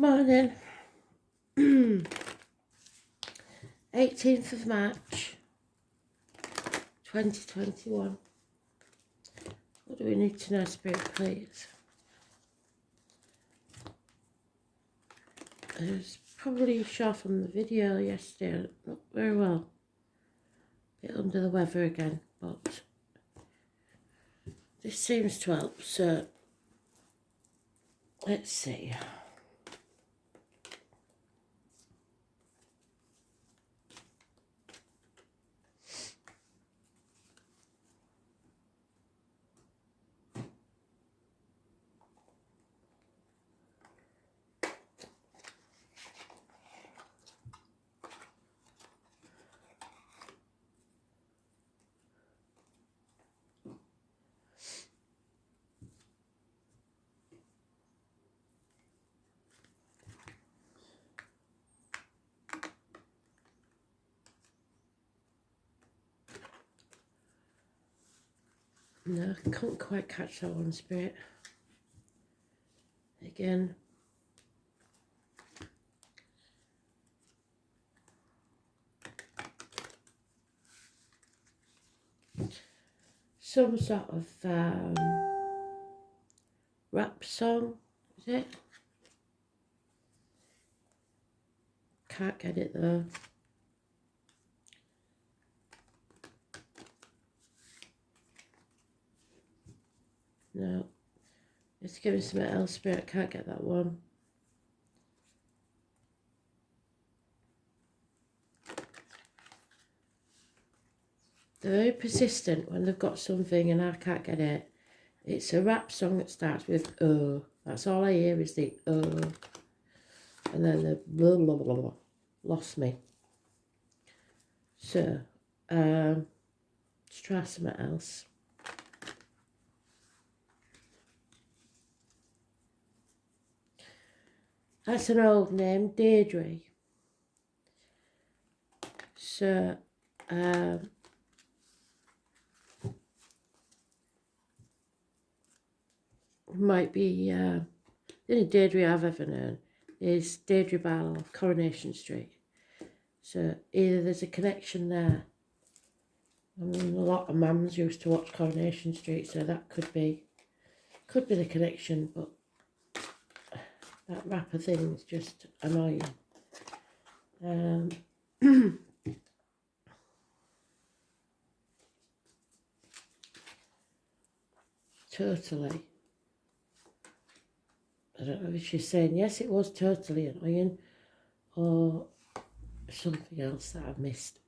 Morning. 18th of March 2021. What do we need to know, Spirit, please? I was probably short from the video yesterday, not very well. A bit under the weather again, but this seems to help, so let's see. No, I couldn't quite catch that one, Spirit. Again. Some sort of rap song, is it? Can't get it though. No. Let's give me something else, Spirit. Can't get that one. They're very persistent when they've got something and I can't get it. It's a rap song that starts with oh. That's all I hear is the oh. And then the blah blah blah blah. Lost me. So, let's try something else. That's an old name, Deirdre. So, might be, the only Deirdre I've ever known is Deirdre Barlow of Coronation Street. So, either there's a connection there. I mean, a lot of mums used to watch Coronation Street, so that could be the connection, but that rapper thing is just annoying. Totally. I don't know if she's saying yes, it was totally annoying, or something else that I've missed.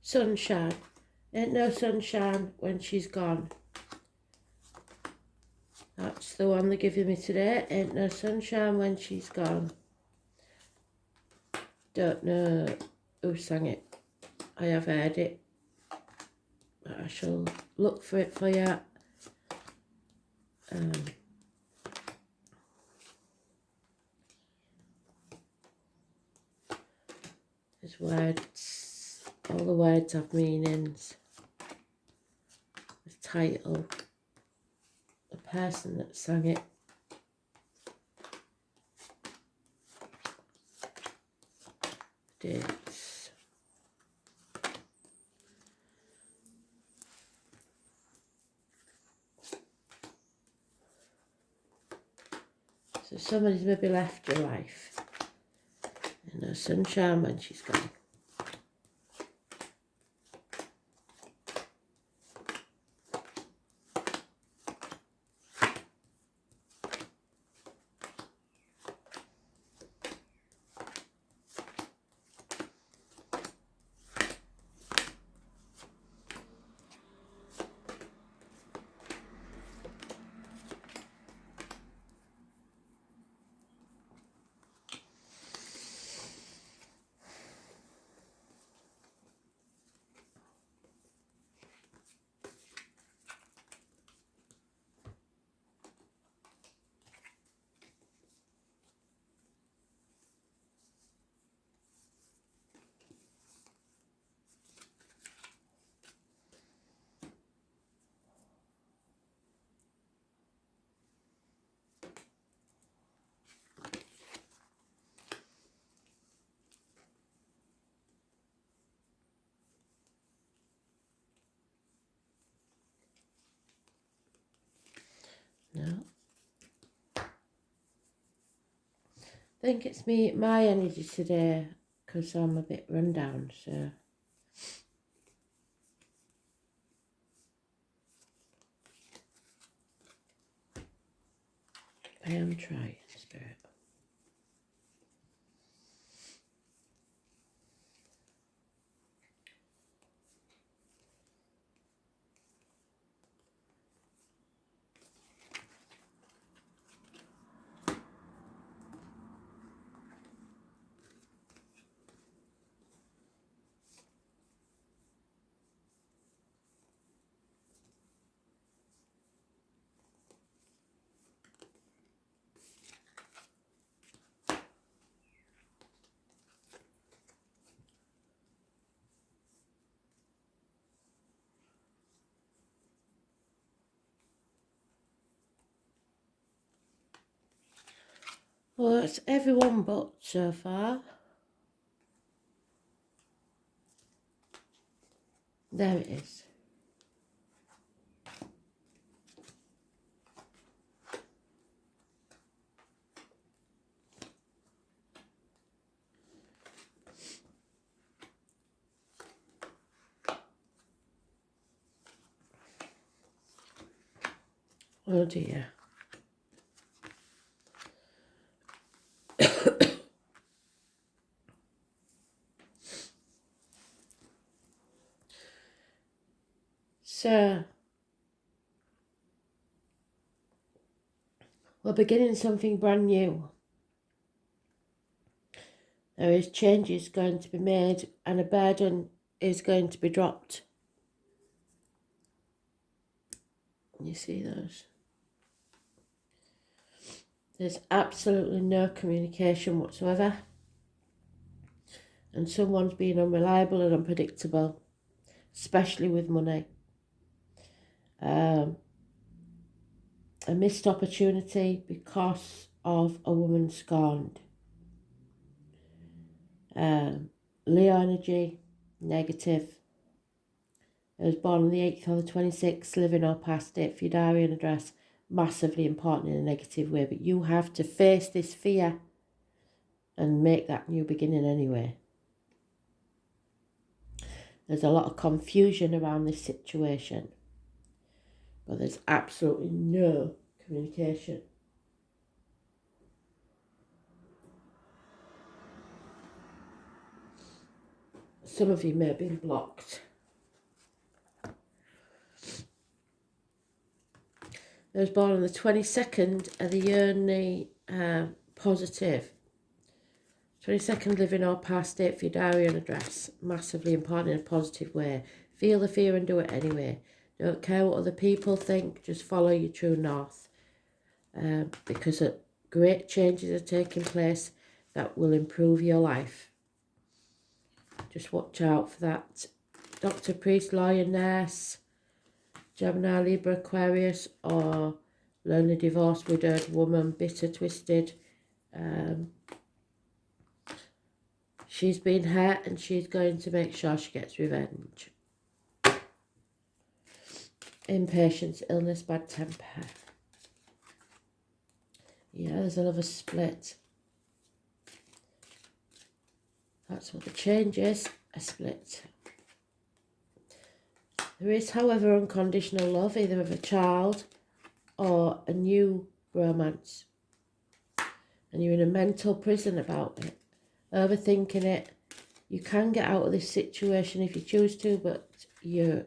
Sunshine. Ain't no sunshine when she's gone. That's the one they're giving me today. Ain't no sunshine when she's gone. Don't know who sang it. I have heard it. But I shall look for it for you. There's words. All the words have meanings. The title. The person that sang it. Dates. So somebody's maybe left your life. And no sunshine when she's gone. No. I think it's my energy today because I'm a bit run down, so. I am trying, Spirit. Well, it's everyone but so far. There it is. Oh dear. So, we're beginning something brand new. There is changes going to be made and a burden is going to be dropped. You see those? There's absolutely no communication whatsoever. And someone's being unreliable and unpredictable, especially with money. A missed opportunity because of a woman scorned. Leo energy, negative. I was born on the 8th or the 26th, living or past it for your diary and address. Massively important in a negative way, but you have to face this fear and make that new beginning anyway. There's a lot of confusion around this situation, but there's absolutely no communication. Some of you may have been blocked. I was born on the 22nd of the yearly positive. 22nd, living or past it for your diary and address. Massively important in a positive way. Feel the fear and do it anyway. Don't care what other people think, just follow your true north. Because great changes are taking place that will improve your life. Just watch out for that. Doctor, priest, lawyer, nurse, Gemini, Libra, Aquarius, or lonely, divorced, widowed woman, bitter, twisted. She's been hurt and she's going to make sure she gets revenge. Impatience, illness, bad temper. Yeah, there's another split. That's what the change is, a split. There is, however, unconditional love, either of a child or a new romance. And you're in a mental prison about it, overthinking it. You can get out of this situation if you choose to, but you're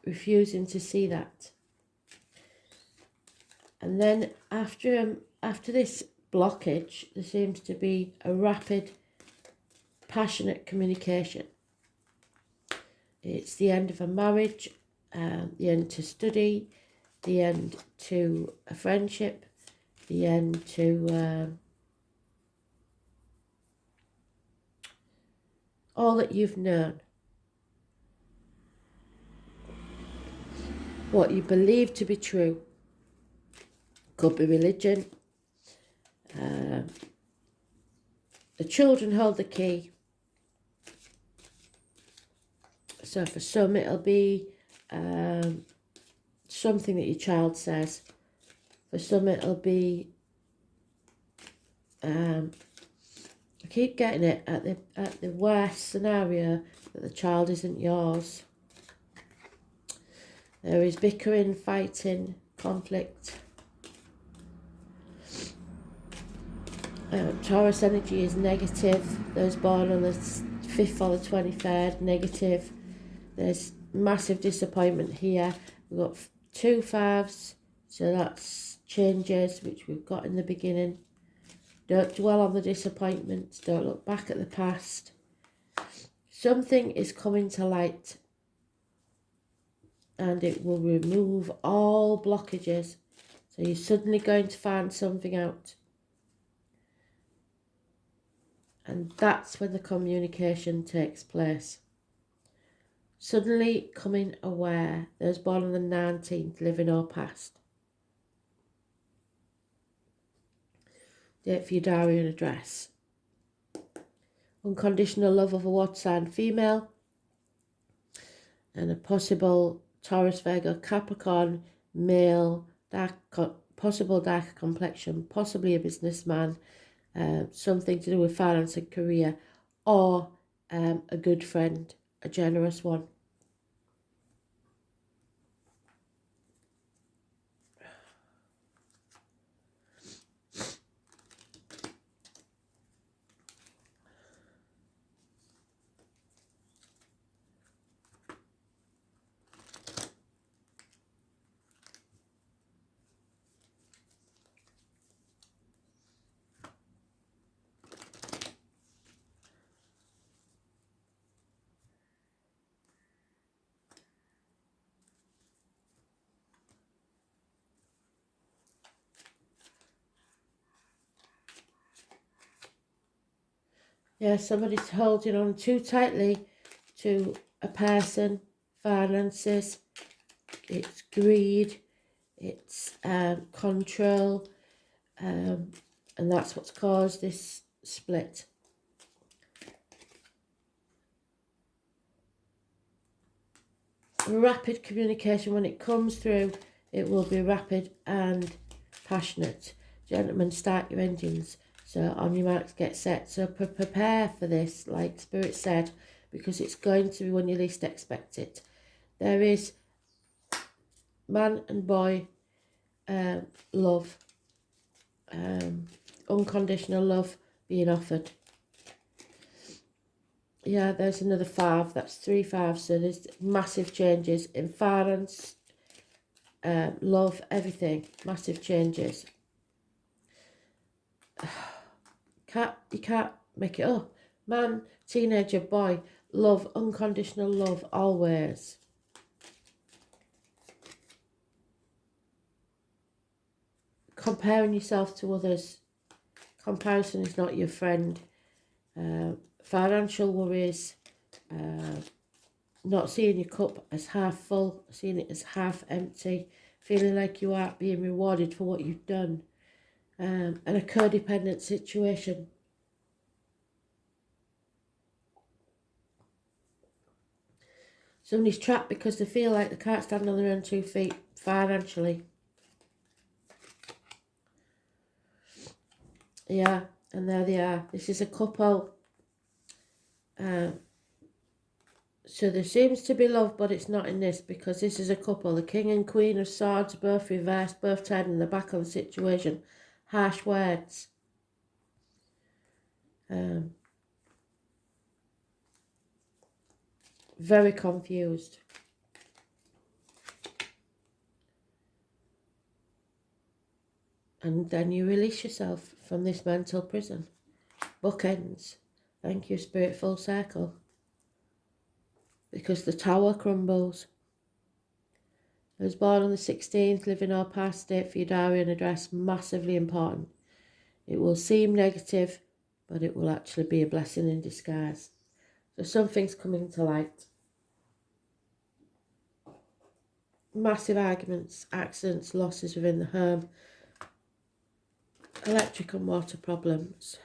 refusing to see that. And then after this blockage, there seems to be a rapid, passionate communication. It's the end of a marriage, the end to study, the end to a friendship, the end to all that you've known. What you believe to be true. Could be religion. The children hold the key. So for some it'll be something that your child says. For some it'll be, I keep getting it at the worst scenario, that the child isn't yours. There is bickering, fighting, conflict. Taurus energy is negative. Those born on the 5th or the 23rd, negative. There's massive disappointment here. We've got 2 5s, so that's changes, which we've got in the beginning. Don't dwell on the disappointments. Don't look back at the past. Something is coming to light, and it will remove all blockages. So you're suddenly going to find something out. And that's when the communication takes place. Suddenly coming aware. Those born on the 19th, living or past. Date for your diary and address. Unconditional love of a water sign female. And a possible Taurus, Virgo, Capricorn, male, possible darker complexion, possibly a businessman, something to do with finance and career, or a good friend, a generous one. Yeah, somebody's holding on too tightly to a person, finances, it's greed, it's control, and that's what's caused this split. Rapid communication, when it comes through, it will be rapid and passionate. Gentlemen, start your engines. So on your marks, get set. So prepare for this, like Spirit said, because it's going to be when you least expect it. There is man and boy love, unconditional love being offered. Yeah, there's another 5. That's 3 5s. So there's massive changes in finance, love, everything. Massive changes. You can't make it up. Man, teenager, boy, love, unconditional love, always. Comparing yourself to others. Comparison is not your friend. Financial worries. Not seeing your cup as half full, seeing it as half empty. Feeling like you aren't being rewarded for what you've done. And a codependent situation. Somebody's trapped because they feel like they can't stand on their own 2 feet financially. Yeah, and there they are. This is a couple. So there seems to be love, but it's not in this, because this is a couple. The King and Queen of Swords, both reversed, both tied in the back of the situation. Harsh words. Very confused. And then you release yourself from this mental prison. Bookends. Thank you, Spirit, full circle. Because the tower crumbles. I was born on the 16th, living or past, date for your diary and address, massively important. It will seem negative, but it will actually be a blessing in disguise. So something's coming to light. Massive arguments, accidents, losses within the home, electric and water problems.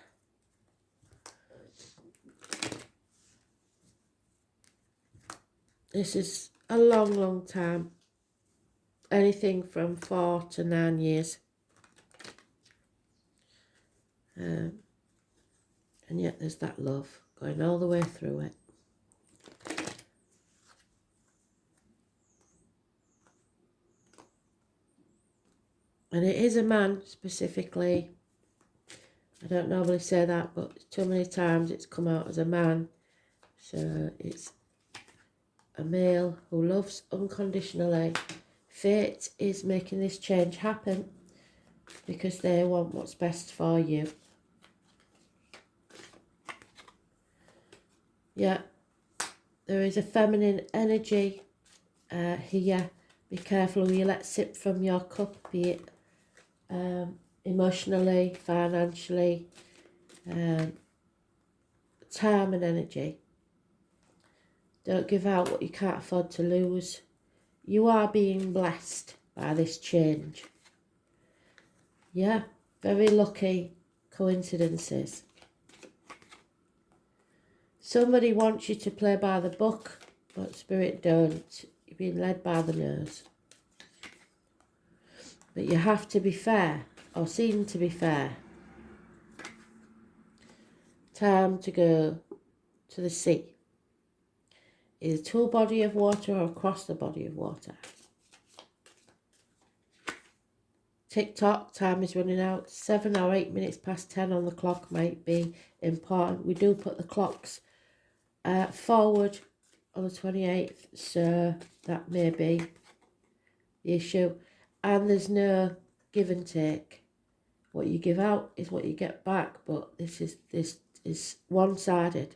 This is a long, long time anything from 4 to 9 years. And yet there's that love going all the way through it. And it is a man specifically. I don't normally say that, but too many times it's come out as a man. So it's a male who loves unconditionally. Fate is making this change happen because they want what's best for you. Yeah, there is a feminine energy here. Be careful who you let sip from your cup, be it emotionally, financially, time and energy. Don't give out what you can't afford to lose. You are being blessed by this change. Yeah, very lucky coincidences. Somebody wants you to play by the book, but Spirit don't. You're being led by the nose. But you have to be fair, or seem to be fair. Time to go to the sea. Either to a body of water or across the body of water. Tick-tock, time is running out. 7 or 8 minutes past 10 on the clock might be important. We do put the clocks forward on the 28th, so that may be the issue. And there's no give and take. What you give out is what you get back, but this is one-sided.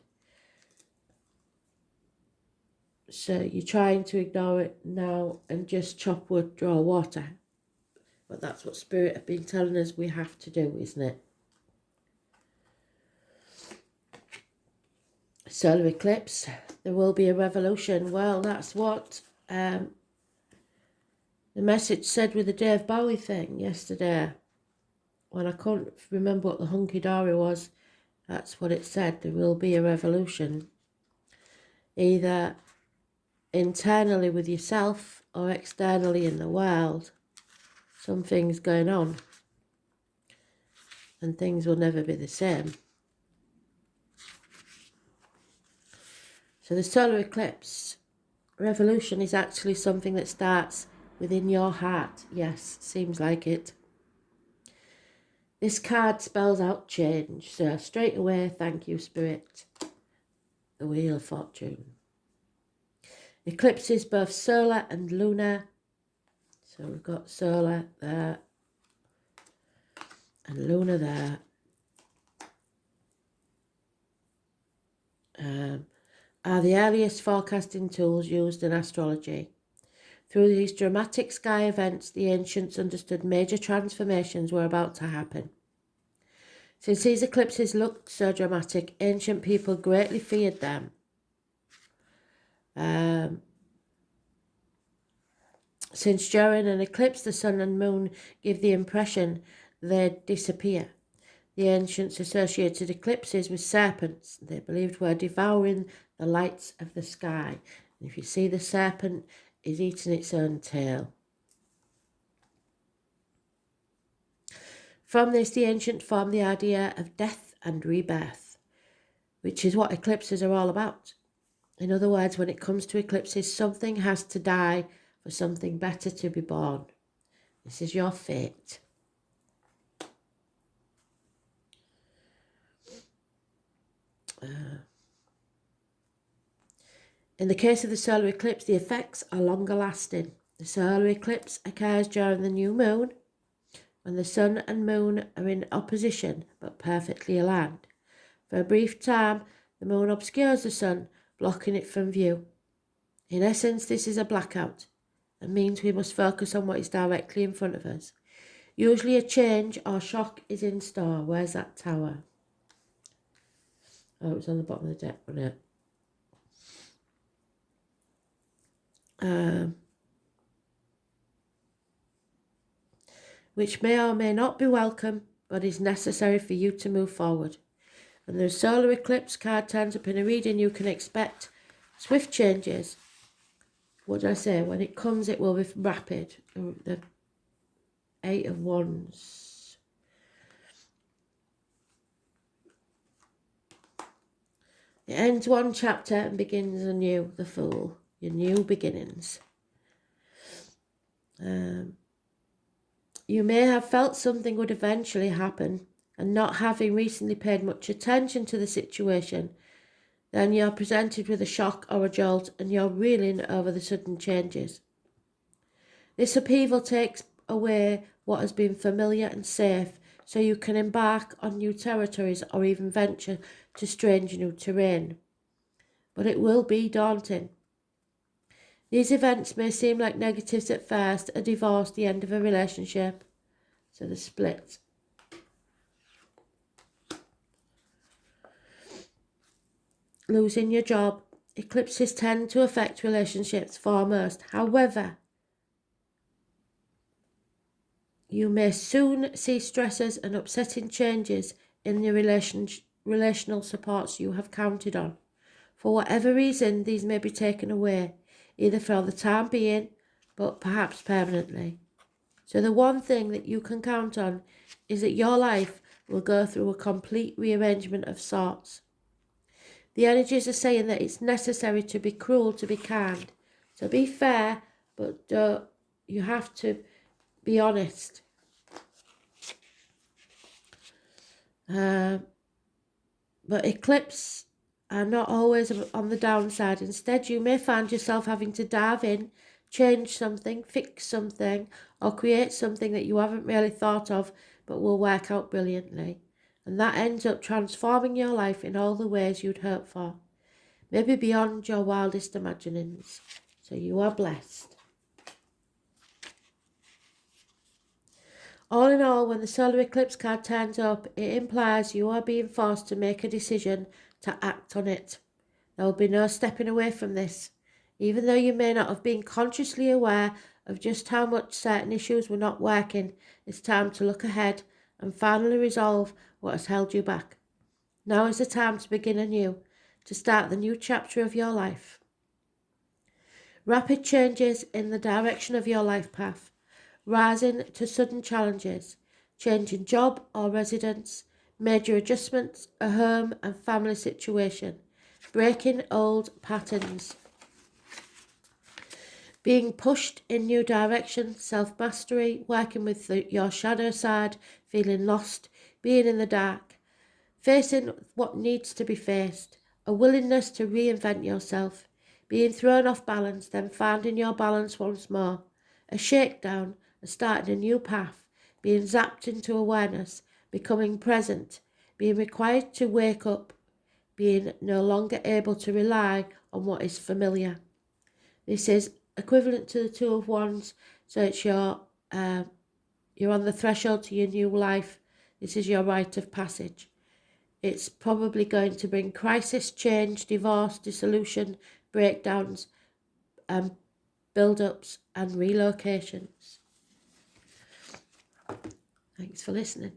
So you're trying to ignore it now and just chop wood, draw water. But that's what Spirit have been telling us we have to do, isn't it? Solar eclipse, there will be a revolution. Well, that's what the message said with the Dave Bowie thing yesterday. When I couldn't remember what the hunky-dory was, that's what it said. There will be a revolution. Either internally with yourself or externally in the world. Something's going on. And things will never be the same. So the solar eclipse revolution is actually something that starts within your heart. Yes, seems like it. This card spells out change. So straight away, thank you, Spirit. The Wheel of Fortune. Eclipses both solar and lunar. So we've got solar there and lunar there. Are the earliest forecasting tools used in astrology. Through these dramatic sky events, the ancients understood major transformations were about to happen. Since these eclipses looked so dramatic, ancient people greatly feared them. Since during an eclipse the sun and moon give the impression they'd disappear. The ancients associated eclipses with serpents they believed were devouring the lights of the sky. And if you see the serpent is eating its own tail. From this, the ancients formed the idea of death and rebirth, which is what eclipses are all about. In other words, when it comes to eclipses, something has to die for something better to be born. This is your fate. In the case of the solar eclipse, the effects are longer lasting. The solar eclipse occurs during the new moon, when the sun and moon are in opposition but perfectly aligned. For a brief time, the moon obscures the sun, blocking it from view. In essence, this is a blackout and means we must focus on what is directly in front of us. Usually a change or shock is in store. Where's that tower? Oh, it was on the bottom of the deck, wasn't it? Which may or may not be welcome, but is necessary for you to move forward. When the solar eclipse card turns up in a reading, you can expect swift changes. what did I say? When it comes, it will be rapid. The 8 of Wands. It ends one chapter and begins a new, the Fool. Your new beginnings. You may have felt something would eventually happen, and not having recently paid much attention to the situation, then you're presented with a shock or a jolt and you're reeling over the sudden changes. This upheaval takes away what has been familiar and safe, so you can embark on new territories or even venture to strange new terrain. But it will be daunting. These events may seem like negatives at first: a divorce, the end of a relationship, so the split. Losing your job. Eclipses tend to affect relationships foremost. However, you may soon see stresses and upsetting changes in the relational supports you have counted on. For whatever reason, these may be taken away, either for the time being, but perhaps permanently. So the one thing that you can count on is that your life will go through a complete rearrangement of sorts. The energies are saying that it's necessary to be cruel to be kind. So be fair, but you have to be honest. But eclipses are not always on the downside. Instead, you may find yourself having to dive in, change something, fix something, or create something that you haven't really thought of but will work out brilliantly. And that ends up transforming your life in all the ways you'd hoped for, maybe beyond your wildest imaginings. So you are blessed. All in all, when the solar eclipse card turns up, it implies you are being forced to make a decision, to act on it. There will be no stepping away from this. Even though you may not have been consciously aware of just how much certain issues were not working, it's time to look ahead and finally resolve what has held you back. Now is the time to begin anew, to start the new chapter of your life. Rapid changes in the direction of your life path, rising to sudden challenges, changing job or residence, major adjustments, a home and family situation, breaking old patterns, being pushed in new directions, self-mastery, working with your shadow side, feeling lost, being in the dark, facing what needs to be faced, a willingness to reinvent yourself, being thrown off balance, then finding your balance once more, a shakedown, starting a new path, being zapped into awareness, becoming present, being required to wake up, being no longer able to rely on what is familiar. This is equivalent to the Two of Wands, so it's you're on the threshold to your new life. This is your rite of passage. It's probably going to bring crisis, change, divorce, dissolution, breakdowns, build-ups and relocations. Thanks for listening.